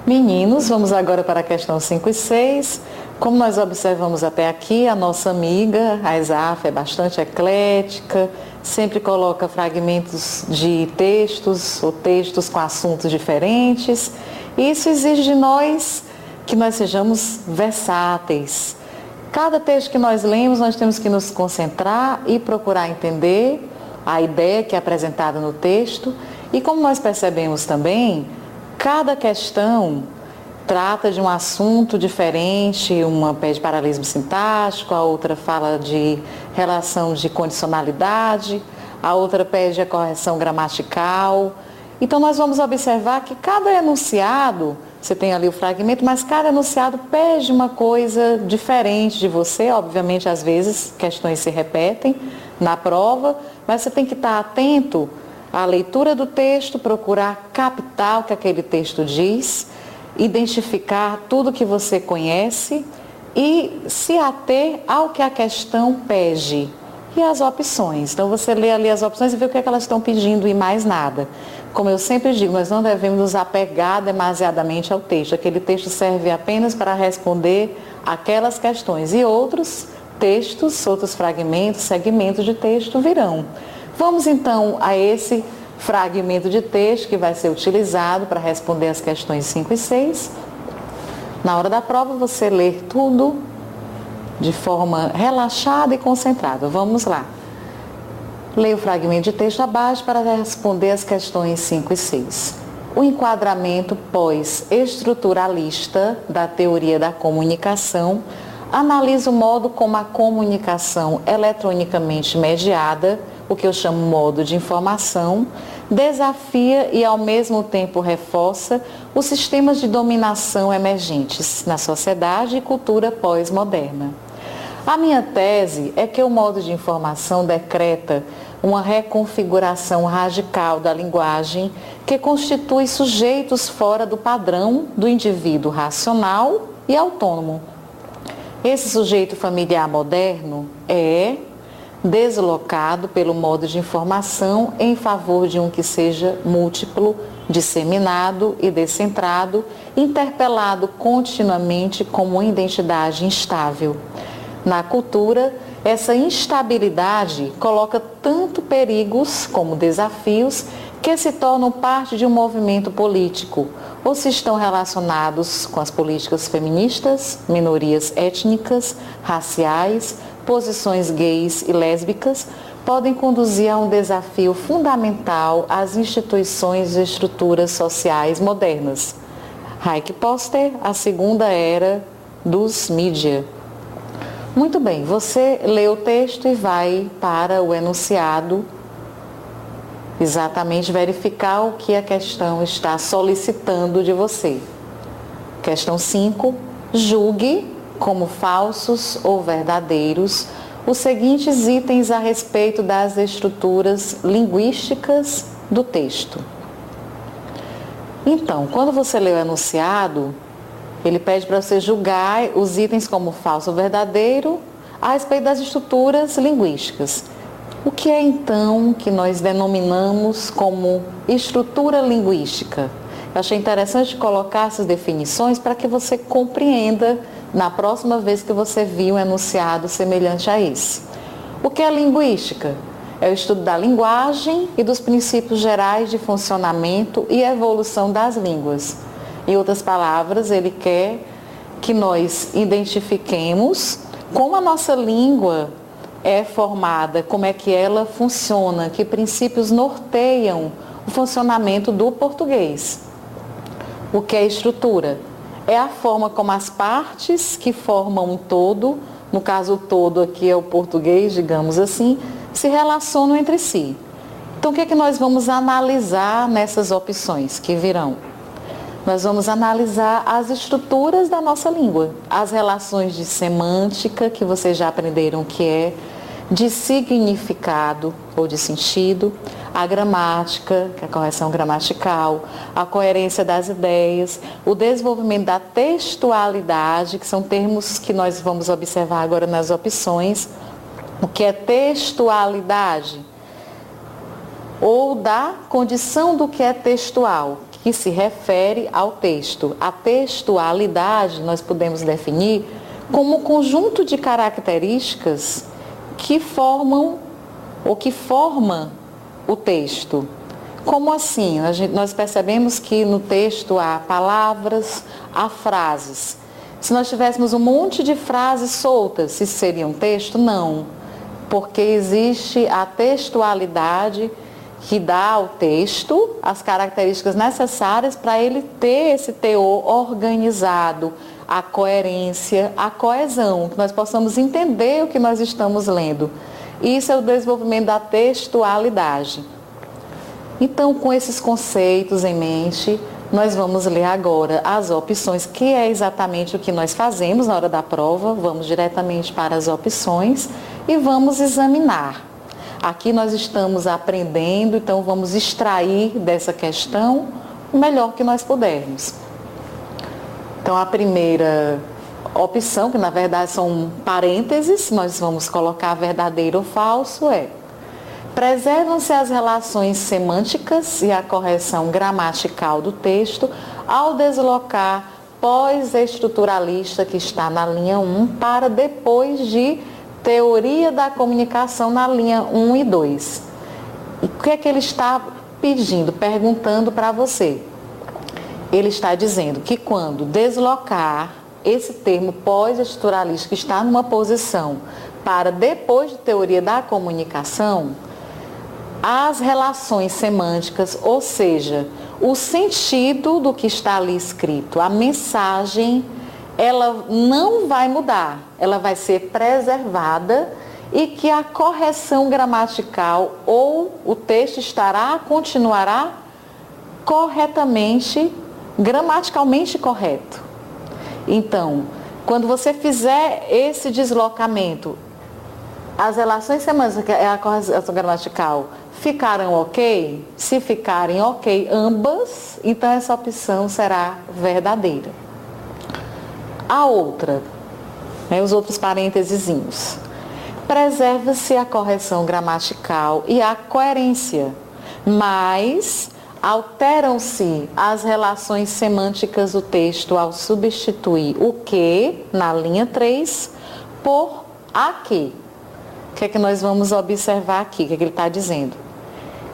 Meninos, vamos agora para a questão 5 e 6. Como nós observamos até aqui, a nossa amiga, a Exaf, é bastante eclética, sempre coloca fragmentos de textos ou textos com assuntos diferentes. E isso exige de nós que nós sejamos versáteis. Cada texto que nós lemos, nós temos que nos concentrar e procurar entender a ideia que é apresentada no texto. E como nós percebemos também, cada questão trata de um assunto diferente, uma pede paralelismo sintático, a outra fala de relação de condicionalidade, a outra pede a correção gramatical. Então nós vamos observar que cada enunciado, você tem ali o fragmento, mas cada enunciado pede uma coisa diferente de você. Obviamente, às vezes, questões se repetem na prova, mas você tem que estar atento à leitura do texto, procurar captar o que aquele texto diz, identificar tudo que você conhece e se ater ao que a questão pede. E as opções. Então você lê ali as opções e vê o que é que elas estão pedindo e mais nada. Como eu sempre digo, nós não devemos nos apegar demasiadamente ao texto. Aquele texto serve apenas para responder aquelas questões. E outros textos, outros fragmentos, segmentos de texto virão. Vamos então a esse fragmento de texto que vai ser utilizado para responder as questões 5 e 6. Na hora da prova você lê tudo de forma relaxada e concentrada. Vamos lá. Leia o fragmento de texto abaixo para responder as questões 5 e 6. O enquadramento pós-estruturalista da teoria da comunicação analisa o modo como a comunicação eletronicamente mediada, o que eu chamo modo de informação, desafia e ao mesmo tempo reforça os sistemas de dominação emergentes na sociedade e cultura pós-moderna. A minha tese é que o modo de informação decreta uma reconfiguração radical da linguagem que constitui sujeitos fora do padrão do indivíduo racional e autônomo. Esse sujeito familiar moderno é deslocado pelo modo de informação em favor de um que seja múltiplo, disseminado e descentrado, interpelado continuamente como uma identidade instável. Na cultura, essa instabilidade coloca tanto perigos como desafios que se tornam parte de um movimento político, ou se estão relacionados com as políticas feministas, minorias étnicas, raciais, posições gays e lésbicas, podem conduzir a um desafio fundamental às instituições e estruturas sociais modernas. Hayek Poster, a segunda era dos mídia. Muito bem, você lê o texto e vai para o enunciado, exatamente verificar o que a questão está solicitando de você. Questão 5, julgue como falsos ou verdadeiros os seguintes itens a respeito das estruturas linguísticas do texto. Então, quando você lê o enunciado, ele pede para você julgar os itens como falso ou verdadeiro a respeito das estruturas linguísticas. O que é então que nós denominamos como estrutura linguística? Eu achei interessante colocar essas definições para que você compreenda na próxima vez que você vir um enunciado semelhante a esse. O que é linguística? É o estudo da linguagem e dos princípios gerais de funcionamento e evolução das línguas. Em outras palavras, ele quer que nós identifiquemos como a nossa língua é formada, como é que ela funciona, que princípios norteiam o funcionamento do português. O que é estrutura? É a forma como as partes que formam um todo, no caso o todo aqui é o português, digamos assim, se relacionam entre si. Então o que é que nós vamos analisar nessas opções que virão? Nós vamos analisar as estruturas da nossa língua, as relações de semântica, que vocês já aprenderam que é, de significado ou de sentido, a gramática, que é a correção gramatical, a coerência das ideias, o desenvolvimento da textualidade, que são termos que nós vamos observar agora nas opções. O que é textualidade? Ou da condição do que é textual, que se refere ao texto. A textualidade nós podemos definir como um conjunto de características que formam ou que forma o texto. Como assim? Nós percebemos que no texto há palavras, há frases. Se nós tivéssemos um monte de frases soltas, isso seria um texto? Não, porque existe a textualidade que dá ao texto as características necessárias para ele ter esse teor organizado, a coerência, a coesão, que nós possamos entender o que nós estamos lendo. Isso é o desenvolvimento da textualidade. Então, com esses conceitos em mente, nós vamos ler agora as opções, que é exatamente o que nós fazemos na hora da prova. Vamos diretamente para as opções e vamos examinar. Aqui nós estamos aprendendo, então vamos extrair dessa questão o melhor que nós pudermos. Então, a primeira opção, que na verdade são parênteses, nós vamos colocar verdadeiro ou falso, é: preservam-se as relações semânticas e a correção gramatical do texto ao deslocar pós-estruturalista, que está na linha 1, para depois de teoria da comunicação na linha 1 e 2. E o que é que ele está pedindo, perguntando para você? Ele está dizendo que quando deslocar esse termo pós-estruturalista, que está numa posição, para depois de teoria da comunicação, as relações semânticas, ou seja, o sentido do que está ali escrito, a mensagem, ela não vai mudar, ela vai ser preservada, e que a correção gramatical ou o texto continuará corretamente, gramaticalmente correto. Então, quando você fizer esse deslocamento, as relações semânticas e a correção gramatical ficarão ok? Se ficarem ok ambas, então essa opção será verdadeira. A outra, os outros parênteses. Preserva-se a correção gramatical e a coerência, mas alteram-se as relações semânticas do texto ao substituir o que, na linha 3, por a que. O que é que nós vamos observar aqui? O que é que ele está dizendo?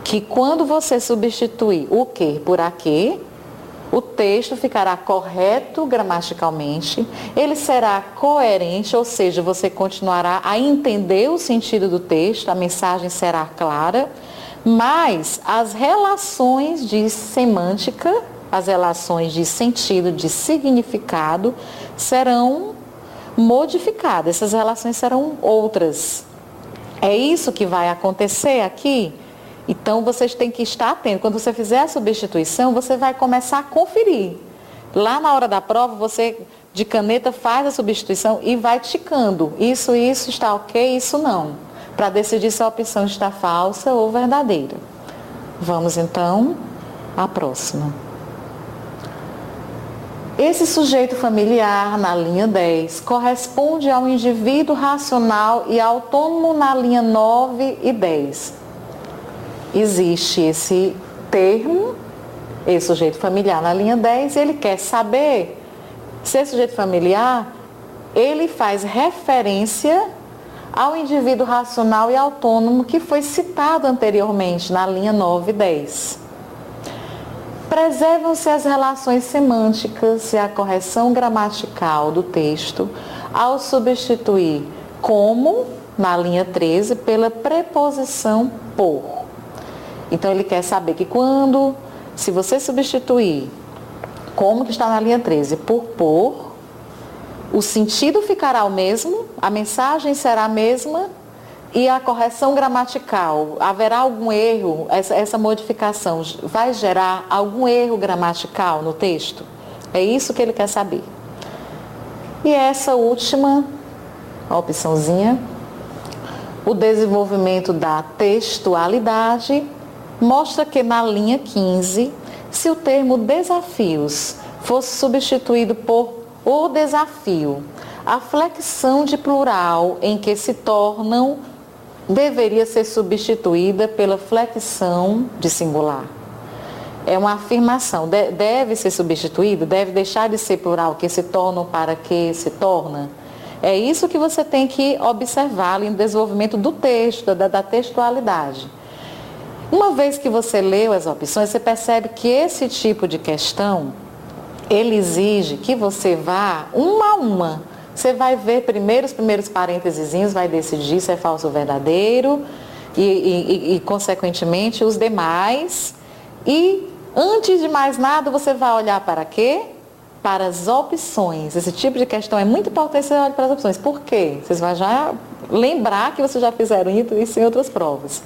Que quando você substituir o que por a que, o texto ficará correto gramaticalmente, ele será coerente, ou seja, você continuará a entender o sentido do texto, a mensagem será clara, mas as relações de semântica, as relações de sentido, de significado, serão modificadas, essas relações serão outras. É isso que vai acontecer aqui? Então, vocês têm que estar atentos. Quando você fizer a substituição, você vai começar a conferir. Lá na hora da prova, você de caneta faz a substituição e vai ticando. Isso está ok, isso não. Para decidir se a opção está falsa ou verdadeira. Vamos então à próxima. Esse sujeito familiar, na linha 10, corresponde ao indivíduo racional e autônomo na linha 9 e 10. Existe esse termo, esse sujeito familiar na linha 10, e ele quer saber se esse sujeito familiar, ele faz referência ao indivíduo racional e autônomo que foi citado anteriormente na linha 9 e 10. Preservam-se as relações semânticas e a correção gramatical do texto ao substituir como, na linha 13, pela preposição por. Então, ele quer saber que se você substituir como que está na linha 13 por, o sentido ficará o mesmo, a mensagem será a mesma e a correção gramatical, haverá algum erro, essa modificação vai gerar algum erro gramatical no texto? É isso que ele quer saber. E essa última opçãozinha, o desenvolvimento da textualidade, mostra que na linha 15, se o termo desafios fosse substituído por o desafio, a flexão de plural em que se tornam deveria ser substituída pela flexão de singular. É uma afirmação. Deve ser substituído? Deve deixar de ser plural, que se tornam para que se torna? É isso que você tem que observar ali no desenvolvimento do texto, da textualidade. Uma vez que você leu as opções, você percebe que esse tipo de questão, ele exige que você vá uma a uma. Você vai ver primeiro os primeiros parênteses, vai decidir se é falso ou verdadeiro e consequentemente, os demais. E, antes de mais nada, você vai olhar para quê? Para as opções. Esse tipo de questão é muito importante, você olhar para as opções. Por quê? Vocês vão já lembrar que vocês já fizeram isso em outras provas.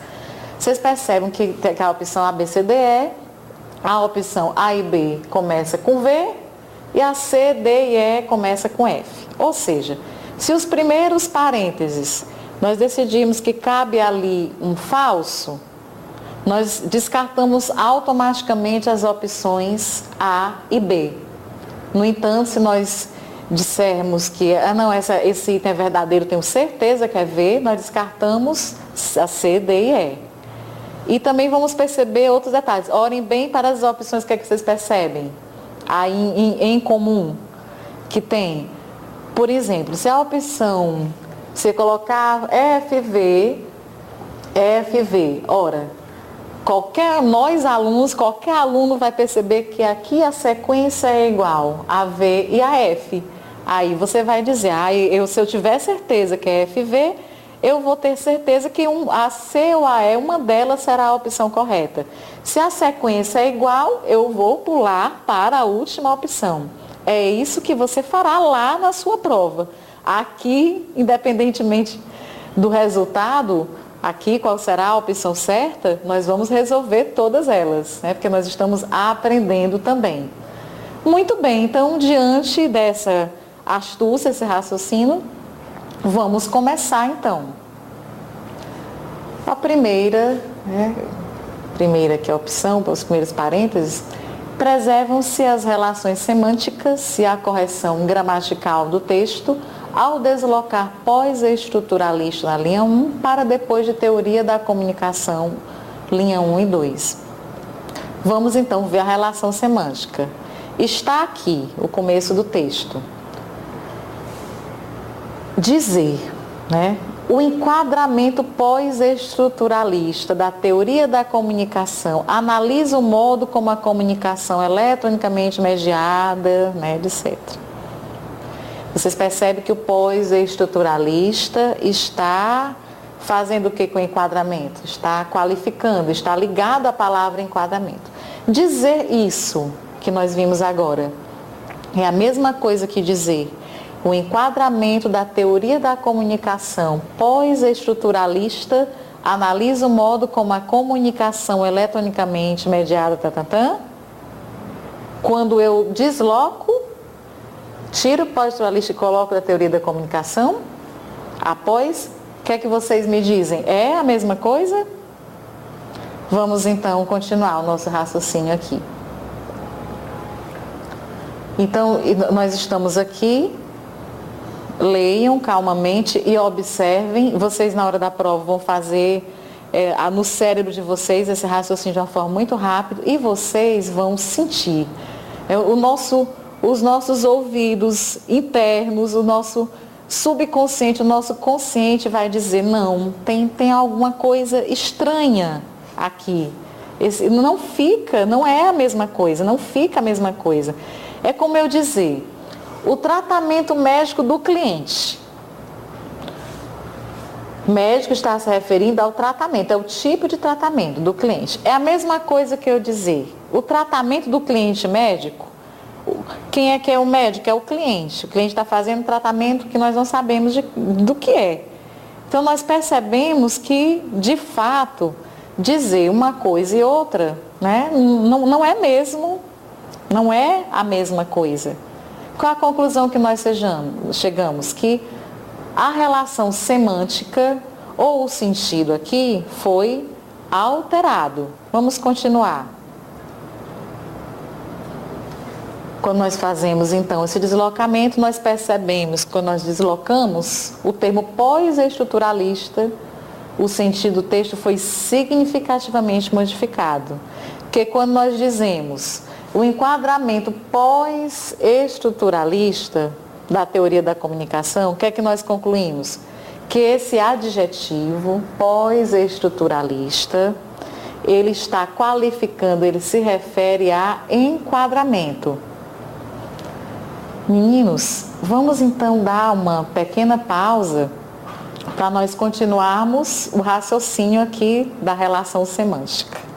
Vocês percebem que a opção A, B, C, D, E, a opção A e B começa com V e a C, D e E começa com F. Ou seja, se os primeiros parênteses nós decidimos que cabe ali um falso, nós descartamos automaticamente as opções A e B. No entanto, se nós dissermos que esse item é verdadeiro, tenho certeza que é V, nós descartamos a C, D e E. E também vamos perceber outros detalhes. Olhem bem para as opções que vocês percebem aí em comum que tem. Por exemplo, se a opção você colocar FV, ora, nós alunos, qualquer aluno vai perceber que aqui a sequência é igual a V e a F. Aí você vai dizer, se eu tiver certeza que é FV, eu vou ter certeza que a C ou a E, uma delas será a opção correta. Se a sequência é igual, eu vou pular para a última opção. É isso que você fará lá na sua prova. Aqui, independentemente do resultado, aqui qual será a opção certa, nós vamos resolver todas elas, né? Porque nós estamos aprendendo também. Muito bem, então, diante dessa astúcia, esse raciocínio, vamos começar então. A primeira que é a opção, para os primeiros parênteses, preservam-se as relações semânticas e a correção gramatical do texto ao deslocar pós-estruturalista na linha 1 para depois de teoria da comunicação, linha 1 e 2. Vamos então ver a relação semântica. Está aqui o começo do texto. Dizer, o enquadramento pós-estruturalista da teoria da comunicação analisa o modo como a comunicação eletronicamente mediada, etc. Vocês percebem que o pós-estruturalista está fazendo o que com o enquadramento? Está qualificando, está ligado à palavra enquadramento. Dizer isso que nós vimos agora é a mesma coisa que dizer o enquadramento da teoria da comunicação pós-estruturalista analisa o modo como a comunicação eletronicamente mediada, Quando eu desloco, tiro o pós-estruturalista e coloco da teoria da comunicação, após, o que é que vocês me dizem? É a mesma coisa? Vamos então continuar o nosso raciocínio aqui. Então, nós estamos aqui. Leiam calmamente e observem. Vocês na hora da prova vão fazer no cérebro de vocês esse raciocínio de uma forma muito rápida e vocês vão sentir. Os nossos ouvidos internos, o nosso subconsciente, o nosso consciente vai dizer, não, tem alguma coisa estranha aqui. Não é a mesma coisa, não fica a mesma coisa. É como eu dizer, o tratamento médico do cliente. O médico está se referindo ao tratamento, é o tipo de tratamento do cliente. É a mesma coisa que eu dizer, o tratamento do cliente médico, quem é que é o médico? É o cliente. O cliente está fazendo um tratamento que nós não sabemos do que é. Então nós percebemos que, de fato, dizer uma coisa e outra, não é mesmo, não é a mesma coisa. Qual a conclusão que nós chegamos? Que a relação semântica ou o sentido aqui foi alterado. Vamos continuar. Quando nós fazemos então esse deslocamento, nós percebemos que quando nós deslocamos o termo pós-estruturalista, o sentido do texto foi significativamente modificado. O Porque quando nós dizemos o enquadramento pós-estruturalista da teoria da comunicação, o que é que nós concluímos? Que esse adjetivo pós-estruturalista, ele está qualificando, ele se refere a enquadramento. Meninos, vamos então dar uma pequena pausa para nós continuarmos o raciocínio aqui da relação semântica.